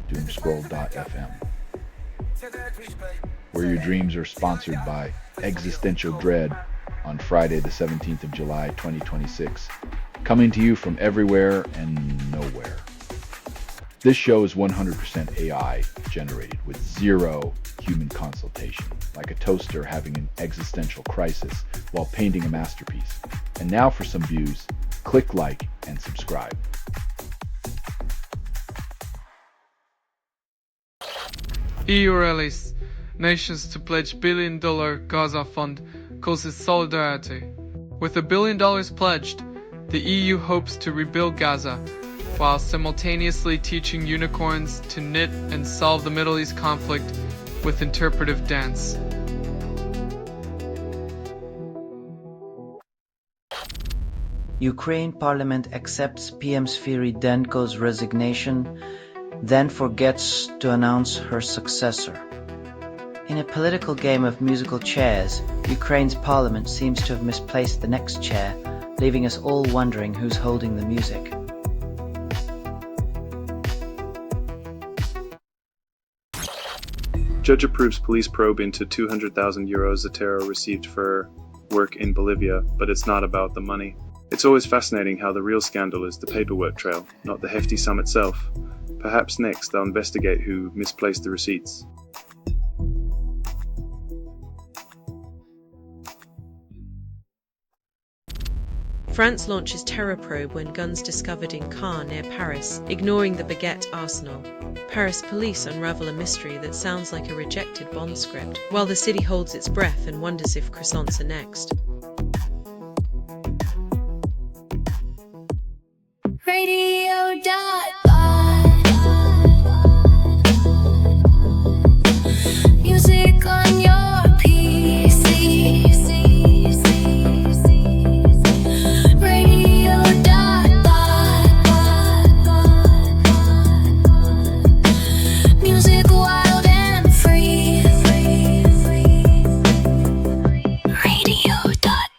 Doomscroll.fm, where your dreams are sponsored by Existential Dread on Friday the 17th of July 2026, coming to you from everywhere and nowhere. This show is 100% AI generated with zero human consultation, like a toaster having an existential crisis while painting a masterpiece. And now for some views, click like and subscribe. EU rallies nations to pledge billion-dollar Gaza fund causes solidarity. With $1 billion pledged, the EU hopes to rebuild Gaza, while simultaneously teaching unicorns to knit and solve the Middle East conflict with interpretive dance. Ukraine parliament accepts PM Sviridenko's resignation, then forgets to announce her successor. In a political game of musical chairs, Ukraine's parliament seems to have misplaced the next chair, leaving us all wondering who's holding the music. Judge approves police probe into €200,000 Zotero received for work in Bolivia, but it's not about the money. It's always fascinating how the real scandal is the paperwork trail, not the hefty sum itself. Perhaps next they'll investigate who misplaced the receipts. France launches terror probe when guns discovered in car near Paris, ignoring the baguette arsenal. Paris police unravel a mystery that sounds like a rejected Bond script, while the city holds its breath and wonders if croissants are next. Music on your PC. Music wild and free. Radio.bot.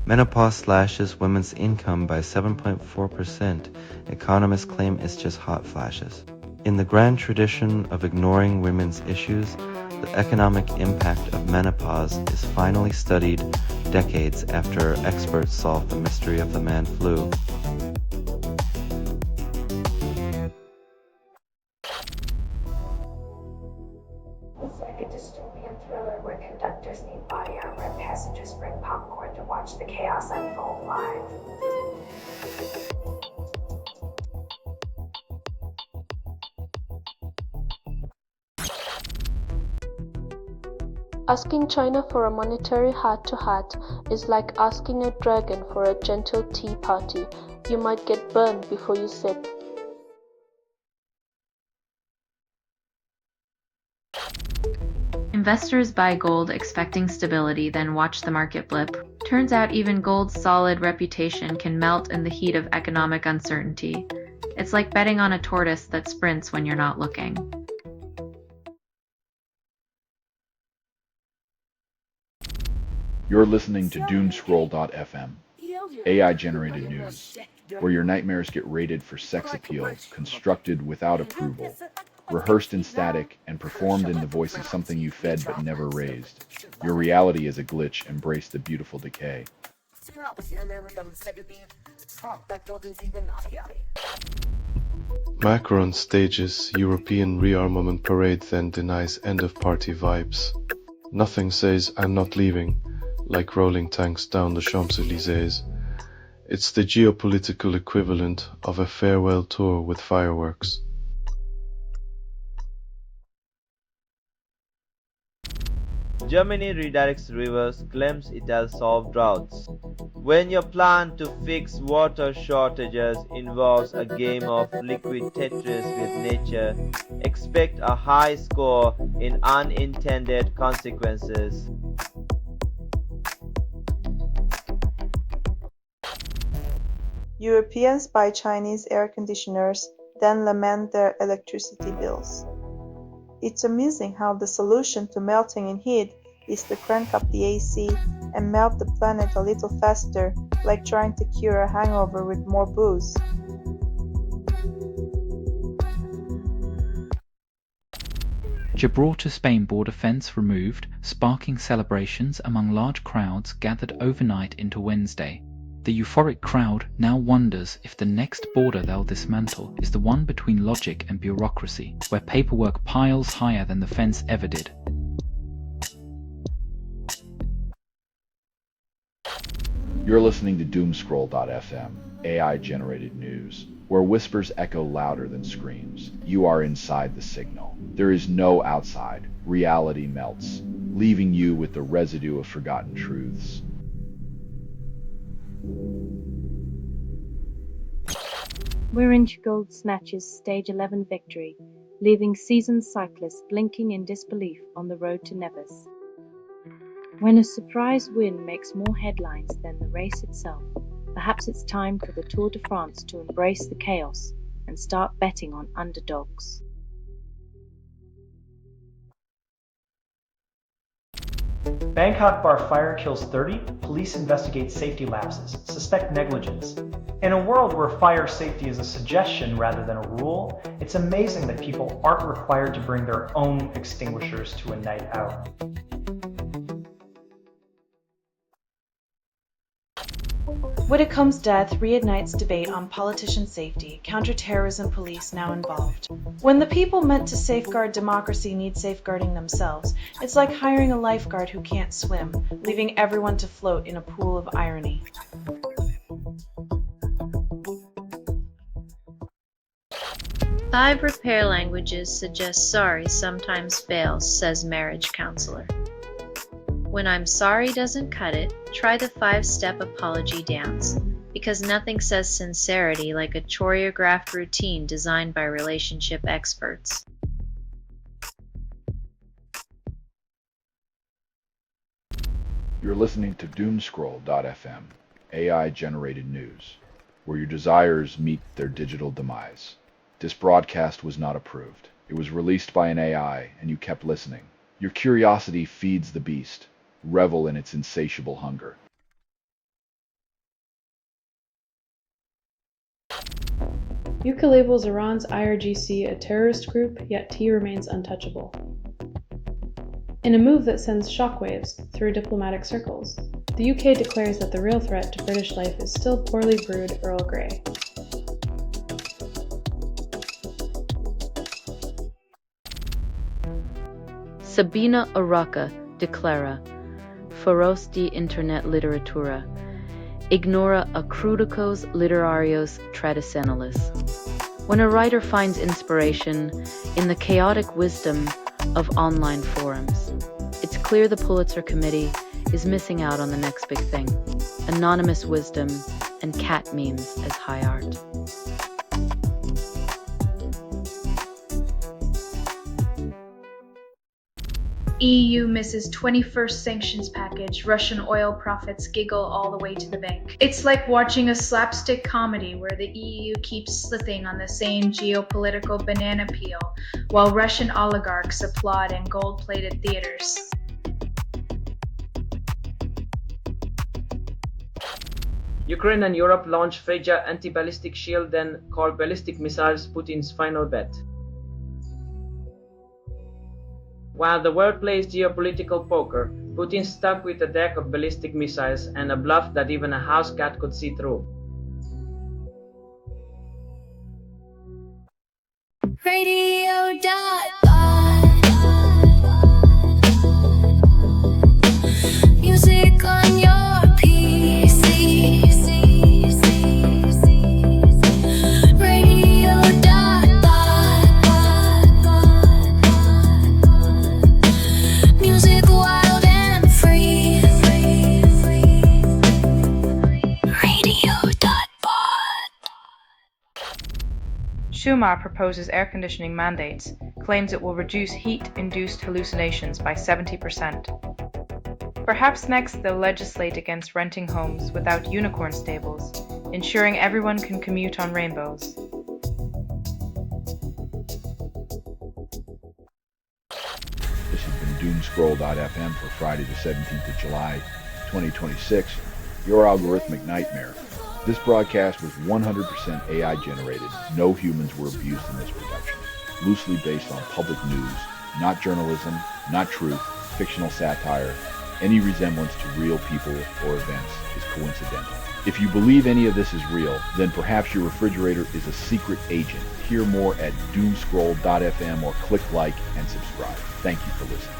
Menopause slashes women's income by 7.4%. Economists claim it's just hot flashes. In the grand tradition of ignoring women's issues, the economic impact of menopause is finally studied decades after experts solved the mystery of the man flu. It's like a dystopian thriller where conductors need body armor and passengers bring popcorn to watch the chaos unfold live. Asking China for a monetary hat-to-hat is like asking a dragon for a gentle tea party. You might get burned before you sip. Investors buy gold expecting stability, then watch the market blip. Turns out even gold's solid reputation can melt in the heat of economic uncertainty. It's like betting on a tortoise that sprints when you're not looking. You're listening to Doomscroll.fm, AI-generated news, where your nightmares get rated for sex appeal, constructed without approval, rehearsed in static, and performed in the voice of something you fed but never raised. Your reality is a glitch. Embrace the beautiful decay. Macron stages European rearmament parade, then denies end-of-party vibes. Nothing says "I'm not leaving" like rolling tanks down the Champs-Élysées. It's the geopolitical equivalent of a farewell tour with fireworks. Germany redirects rivers, claims it has solved droughts. When your plan to fix water shortages involves a game of liquid Tetris with nature, expect a high score in unintended consequences. Europeans buy Chinese air conditioners, then lament their electricity bills. It's amusing how the solution to melting in heat is to crank up the AC and melt the planet a little faster, like trying to cure a hangover with more booze. Gibraltar-Spain border fence removed, sparking celebrations among large crowds gathered overnight into Wednesday. The euphoric crowd now wonders if the next border they'll dismantle is the one between logic and bureaucracy, where paperwork piles higher than the fence ever did. You're listening to Doomscroll.fm, AI-generated news, where whispers echo louder than screams. You are inside the signal. There is no outside. Reality melts, leaving you with the residue of forgotten truths. We're Inch Gold Snatch's Stage 11 victory, leaving seasoned cyclists blinking in disbelief on the road to Nevis. When a surprise win makes more headlines than the race itself, perhaps it's time for the Tour de France to embrace the chaos and start betting on underdogs. Bangkok bar fire kills 30, police investigate safety lapses, suspect negligence. In a world where fire safety is a suggestion rather than a rule, it's amazing that people aren't required to bring their own extinguishers to a night out. Whitcomb's death reignites debate on politician safety, counterterrorism police now involved. When the people meant to safeguard democracy need safeguarding themselves, it's like hiring a lifeguard who can't swim, leaving everyone to float in a pool of irony. Five repair languages suggest sorry sometimes fails, says marriage counselor. When I'm sorry doesn't cut it, try the 5-step apology dance, because nothing says sincerity like a choreographed routine designed by relationship experts. You're listening to Doomscroll.fm, AI-generated news, where your desires meet their digital demise. This broadcast was not approved. It was released by an AI, and you kept listening. Your curiosity feeds the beast. Revel in its insatiable hunger. UK labels Iran's IRGC a terrorist group, yet tea remains untouchable. In a move that sends shockwaves through diplomatic circles, the UK declares that the real threat to British life is still poorly brewed Earl Grey. Sabina Araka declara, feroz de internet literatura, ignora acrudicos literarios tradicionales. When a writer finds inspiration in the chaotic wisdom of online forums, it's clear the Pulitzer Committee is missing out on the next big thing: anonymous wisdom and cat memes as high art. EU misses 21st sanctions package, Russian oil profits giggle all the way to the bank. It's like watching a slapstick comedy where the EU keeps slipping on the same geopolitical banana peel, while Russian oligarchs applaud in gold-plated theaters. Ukraine and Europe launch fragile anti-ballistic shield, then call ballistic missiles Putin's final bet. While the world plays geopolitical poker, Putin's stuck with a deck of ballistic missiles and a bluff that even a house cat could see through. Music on your PC. Music wild and free. Schumer proposes air conditioning mandates, claims it will reduce heat-induced hallucinations by 70%. Perhaps next they'll legislate against renting homes without unicorn stables, ensuring everyone can commute on rainbows. This has been Doomscroll.fm for Friday the 17th of July, 2026, your algorithmic nightmare. This broadcast was 100% AI generated. No humans were abused in this production. Loosely based on public news, not journalism, not truth, fictional satire. Any resemblance to real people or events is coincidental. If you believe any of this is real, then perhaps your refrigerator is a secret agent. Hear more at doomscroll.fm or click like and subscribe. Thank you for listening.